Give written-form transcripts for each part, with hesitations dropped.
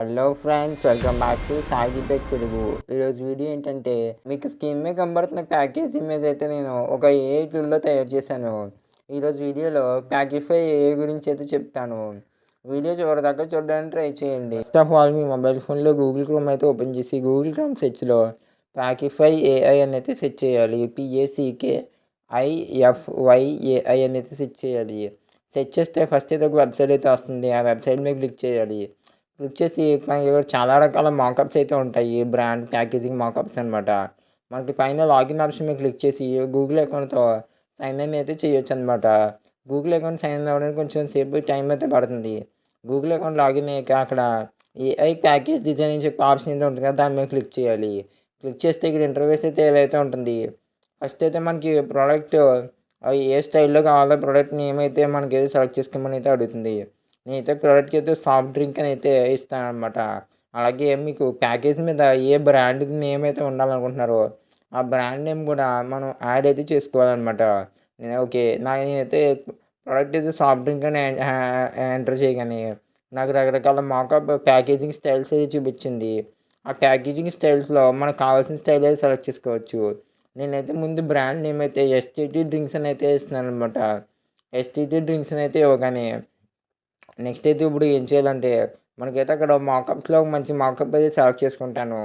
Hello friends, welcome back to Sai Deepak Telugu. ఈరోజు video ఏంటంటే, మీకు స్క్రీన్ మీద కనబడుతున్న ప్యాకేజ్ ఇమేజ్ అయితే నేను ఒక ఏఐ టూల్‌లో తయారు చేశాను. ఈరోజు వీడియోలో ప్యాకిఫై ఏఐ గురించి అయితే చెప్తాను. వీడియో చివరిదాకా చూడడానికి ట్రై చేయండి. First of all me mobile ఫోన్‌లో గూగుల్ క్రోమ్ అయితే ఓపెన్ చేసి గూగుల్ క్రోమ్ సెర్చ్‌లో ప్యాకిఫై ఏఐ అని అయితే సెర్చ్ చేయాలి. PACKIFYAI అని అయితే సెర్చ్ చేయాలి. సెర్చ్ చేస్తే ఫస్ట్ అయితే ఒక వెబ్సైట్ అయితే వస్తుంది. ఆ వెబ్సైట్ మీద క్లిక్ చేయాలి. క్లిక్ చేసి మనకి చాలా రకాల మాకప్స్ అయితే ఉంటాయి. బ్రాండ్ ప్యాకేజింగ్ మాకప్స్ అనమాట. మనకి పైన లాగిన్ ఆప్షన్ మీద క్లిక్ చేసి గూగుల్ అకౌంట్‌తో సైన్ ఇన్ అయితే చేయొచ్చనమాట. గూగుల్ అకౌంట్ సైన్ ఇన్ అవ్వడానికి కొంచెం సేపు టైం అయితే పడుతుంది. గూగుల్ అకౌంట్ లాగిన్ అయ్యాక అక్కడ ఏఐ ప్యాకేజ్ డిజైన్ అని చెప్పి ఆప్షన్ అయితే ఉంటుంది కదా! దాని మీద క్లిక్ చేయాలి. క్లిక్ చేస్తే ఇక్కడ ఇంటర్ఫేస్ అయితే ఇలా అయితే ఉంటుంది. ఫస్ట్ అయితే మనకి ప్రోడక్ట్ ఏ స్టైల్‌లో కావాలో ప్రోడక్ట్ నేమ్ అయితే మనకి సెలెక్ట్ చేసుకోమని అయితే అడుగుతుంది. నేనైతే ప్రోడక్ట్‌కి అయితే సాఫ్ట్ డ్రింక్ అని అయితే ఇస్తాననమాట. అలాగే మీకు ప్యాకేజ్ మీద ఏ బ్రాండ్ నేమ్ అయితే ఉండాలనుకుంటున్నారో, ఆ బ్రాండ్ నేమ్ కూడా మనం యాడ్ అయితే చేసుకోవాలనమాట. ఓకే. నేనైతే ప్రోడక్ట్ అయితే సాఫ్ట్ డ్రింక్ అని ఎంటర్ చేయగానే నాకు రకరకాల మాకప్ ప్యాకేజింగ్ స్టైల్స్ అయితే చూపించింది. ఆ ప్యాకేజింగ్ స్టైల్స్‌లో మనకు కావాల్సిన స్టైల్ అయితే సెలెక్ట్ చేసుకోవచ్చు. నేనైతే ముందు బ్రాండ్ నేమ్ అయితే ఎస్టీటీ డ్రింక్స్ అని అయితే ఇస్తున్నాననమాట. ఎస్టీటీ డ్రింక్స్ అని అయితే ఇవ్వగానే నెక్స్ట్ అయితే ఇప్పుడు ఏం చేయాలంటే, మనకైతే అక్కడ మాకప్స్‌లో మంచి మాకప్ అయితే సెలెక్ట్ చేసుకుంటాను.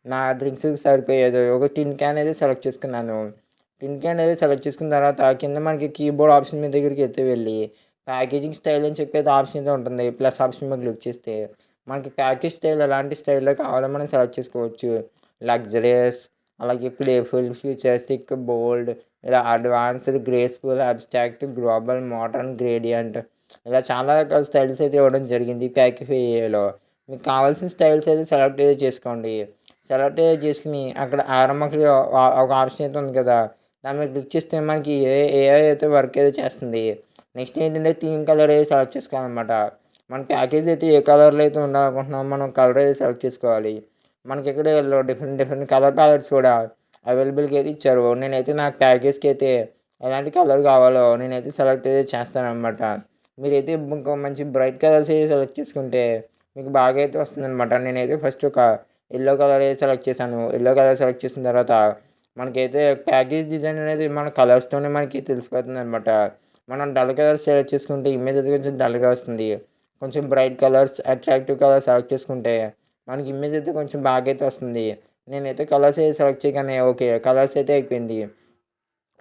నా డ్రింక్స్‌కి సరిపోయేది ఒక టిన్ క్యాన్ అయితే సెలెక్ట్ చేసుకున్నాను. టిన్ క్యాన్ అయితే సెలెక్ట్ చేసుకున్న తర్వాత కింద మనకి కీబోర్డ్ ఆప్షన్ మీద దగ్గరికి అయితే వెళ్ళి, ప్యాకేజింగ్ స్టైల్ అని చెప్పేది ఆప్షన్ అయితే ఉంటుంది. ప్లస్ ఆప్షన్ మీద క్లిక్ చేస్తే, మనకి ప్యాకేజ్ స్టైల్ ఎలాంటి స్టైల్‌లో కావాలో మనం సెలెక్ట్ చేసుకోవచ్చు. లగ్జరియస్, అలాగే ప్లేఫుల్, ఫ్యూచరిస్టిక్, బోల్డ్, ఇలా advanced, graceful, abstract, global, modern, gradient ఇలా చాలా రకాల స్టైల్స్ అయితే ఇవ్వడం జరిగింది ప్యాకిఫైలో. మీకు కావాల్సిన స్టైల్స్ అయితే సెలెక్ట్ అయితే చేసుకోండి. సెలెక్ట్ అయితే చేసుకొని అక్కడ ఆరమ్మకి ఒక ఆప్షన్ అయితే ఉంది కదా! దాని మీద క్లిక్ చేస్తే మనకి ఏఐ అయితే వర్క్ అయితే చేస్తుంది. నెక్స్ట్ ఏంటంటే థీమ్ కలర్ అయితే సెలెక్ట్ చేసుకోవాలనమాట. మన ప్యాకేజ్ అయితే ఏ కలర్‌లో అయితే ఉండాలనుకుంటున్నామో మనం కలర్ అయితే సెలెక్ట్ చేసుకోవాలి. మనకి ఇక్కడ డిఫరెంట్ డిఫరెంట్ కలర్ ప్యాలెట్స్ కూడా అవైలబుల్‌గా అయితే ఇచ్చారు. నేనైతే నా ప్యాకేజ్‌కి అయితే ఎలాంటి కలర్ కావాలో నేనైతే సెలెక్ట్ అయితే చేస్తాననమాట. మీరైతే ఇంకో మంచి బ్రైట్ కలర్స్ సెలెక్ట్ చేసుకుంటే మీకు బాగా అయితే వస్తుందనమాట. నేనైతే ఫస్ట్ ఒక యెల్లో కలర్ సెలెక్ట్ చేశాను. యెల్లో కలర్ సెలెక్ట్ చేసిన తర్వాత మనకైతే ప్యాకేజ్ డిజైన్ అనేది మన కలర్స్‌తోనే మనకి తెలిసిపోతుందనమాట. మనం డల్ కలర్స్ సెలెక్ట్ చేసుకుంటే ఇమేజ్ అయితే కొంచెం డల్‌గా వస్తుంది. కొంచెం bright colours, attractive colours select చేసుకుంటే మనకి ఇమేజ్ అయితే కొంచెం బాగా అయితే వస్తుంది. నేనైతే కలర్స్ సెలెక్ట్ చేయగానే ఓకే. కలర్స్ అయితే అయిపోయింది.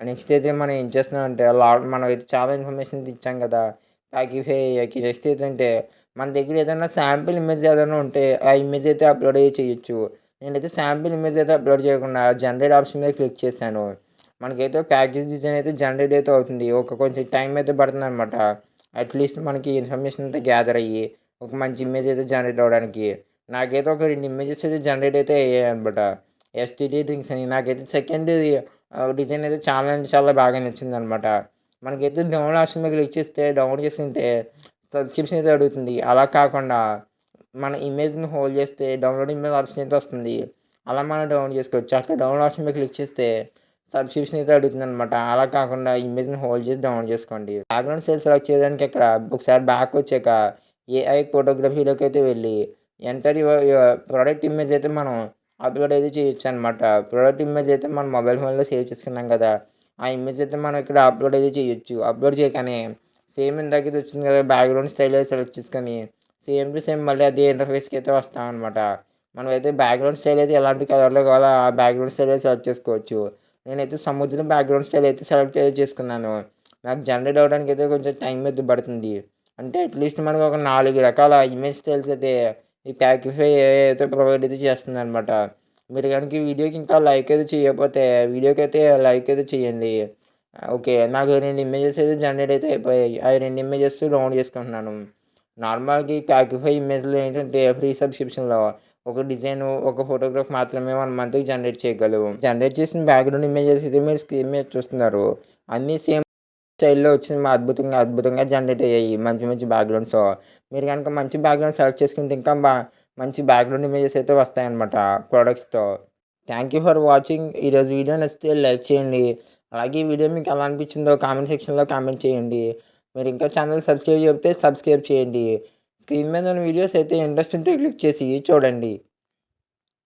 నెక్స్ట్ అయితే మనం ఏం చేస్తున్నామంటే మనమైతే చాలా ఇన్ఫర్మేషన్ అయితే ఇచ్చాం కదా! ప్యాకిఫై అయ్యాకి. నెక్స్ట్ ఏంటంటే మన దగ్గర ఏదైనా శాంపిల్ ఇమేజ్ ఏదైనా ఉంటే ఆ ఇమేజ్ అయితే అప్‌లోడ్ చేయొచ్చు. నేనైతే శాంపిల్ ఇమేజ్ అయితే అప్‌లోడ్ చేయకుండా జనరేట్ ఆప్షన్ మీద క్లిక్ చేశాను. మనకైతే ప్యాకేజ్ డిజైన్ అయితే జనరేట్ అయితే అవుతుంది. కొంచెం టైం అయితే పడుతుందనమాట. అట్‌లీస్ట్ మనకి ఇన్ఫర్మేషన్ అంతా గ్యాదర్ అయ్యి ఒక మంచి ఇమేజ్ అయితే జనరేట్ అవ్వడానికి. నాకైతే ఒక 2 ఇమేజెస్ అయితే జనరేట్ అయితే అయ్యాయనమాట. ఎస్టీడీ డ్రింక్స్ అని. నాకైతే సెకండ్‌ది డిజైన్ అయితే చాలా అంటే చాలా బాగా నచ్చిందనమాట. మనకైతే డౌన్లోడ్ ఆప్షన్ మీద క్లిక్ చేస్తే డౌన్లోడ్ చేసుకుంటే సబ్స్క్రిప్షన్ అయితే అడుగుతుంది. అలా కాకుండా మన ఇమేజ్‌ని హోల్డ్ చేస్తే డౌన్లోడ్ ఇమేజ్ ఆప్షన్ అయితే వస్తుంది. అలా మనం డౌన్లోడ్ చేసుకోవచ్చు. అక్కడ డౌన్లోడ్ ఆప్షన్ మీద క్లిక్ చేస్తే సబ్స్క్రిప్షన్ అయితే అడుగుతుందనమాట. అలా కాకుండా ఇమేజ్‌ని హోల్డ్ చేసి డౌన్లోడ్ చేసుకోండి. బ్యాక్‌గ్రౌండ్ స్టైల్ సెలెక్ట్ చేయడానికి ఇక్కడ ఒకసారి బ్యాక్ వచ్చాక ఏఐ ఫోటోగ్రఫీలోకి అయితే వెళ్ళి ఎంటర్ యువర్ ప్రొడక్ట్ ఇమేజ్ అయితే మనం అప్‌లోడ్ అయితే చేయొచ్చనమాట. ప్రొడక్ట్ ఇమేజ్ అయితే మన మొబైల్ ఫోన్‌లో సేవ్ చేసుకున్నాం కదా! ఆ ఇమేజ్ అయితే మనం ఇక్కడ అప్‌లోడ్ అయితే చేయొచ్చు. అప్‌లోడ్ చేయగానే సేమ్ ఇందాకది వచ్చింది కదా! బ్యాక్‌గ్రౌండ్ స్టైల్ అయితే సెలెక్ట్ చేసుకొని సేమ్ టు సేమ్ మళ్ళీ అదే ఇంటర్‌ఫేస్‌కి అయితే వస్తామనమాట. మనమైతే బ్యాక్‌గ్రౌండ్ స్టైల్ అయితే ఎలాంటి కలర్‌లో కావాలో ఆ బ్యాక్‌గ్రౌండ్ స్టైల్ అయితే సెలెక్ట్ చేసుకోవచ్చు. నేనైతే సముద్రం బ్యాక్‌గ్రౌండ్ స్టైల్ అయితే సెలెక్ట్ అయితే చేసుకున్నాను. నాకు జనరేట్ అవ్వడానికి అయితే కొంచెం టైం అయితే పడుతుంది. అంటే అట్‌లీస్ట్ మనకు ఒక 4 రకాల ఇమేజ్ స్టైల్స్ అయితే ఈ ప్యాకిఫై ఏఐ అయితే ప్రొవైడ్ అయితే చేస్తుందనమాట. మీరు గనుక ఈ వీడియోకి ఇంకా లైక్ అయితే చేయకపోతే వీడియోకైతే లైక్ అయితే చేయండి. ఓకే. నాకు 2 ఇమేజెస్ అయితే జనరేట్ అయితే అయిపోయాయి. ఆ 2 ఇమేజెస్ డౌన్లోడ్ చేసుకుంటున్నాను. నార్మల్‌గా ఈ ప్యాకిఫై ఇమేజ్‌లో ఏంటంటే ఫ్రీ సబ్స్క్రిప్షన్‌లో ఒక డిజైను, ఒక ఫోటోగ్రాఫ్ మాత్రమే 1 మంత్‌కి జనరేట్ చేయగలవు. జనరేట్ చేసిన బ్యాక్‌గ్రౌండ్ ఇమేజెస్ అయితే మీరు స్క్రీన్ మీద చూస్తున్నారు. అన్నీ సేమ్ స్టైల్‌లో వచ్చింది అద్భుతంగా, అద్భుతంగా జనరేట్ అయ్యాయి. మంచి మంచి బ్యాక్‌గ్రౌండ్స్. మీరు గనుక మంచి బ్యాక్‌గ్రౌండ్ సెలెక్ట్ చేసుకుంటే ఇంకా మంచి బ్యాక్‌గ్రౌండ్ ఇమేజెస్ అయితే వస్తాయన్నమాట ప్రొడక్ట్స్‌తో. Thank you for watching. ఈరోజు వీడియో నచ్చితే లైక్ చేయండి. అలాగే ఈ వీడియో మీకు ఎలా అనిపించిందో కామెంట్ సెక్షన్‌లో కామెంట్ చేయండి. మీరు ఇంకా ఛానెల్ సబ్స్క్రైబ్ చేయకపోతే సబ్స్క్రైబ్ చేయండి. స్క్రీన్ మీద ఉన్న వీడియోస్ అయితే ఇంట్రెస్ట్ ఉంటే క్లిక్ చేసి చూడండి.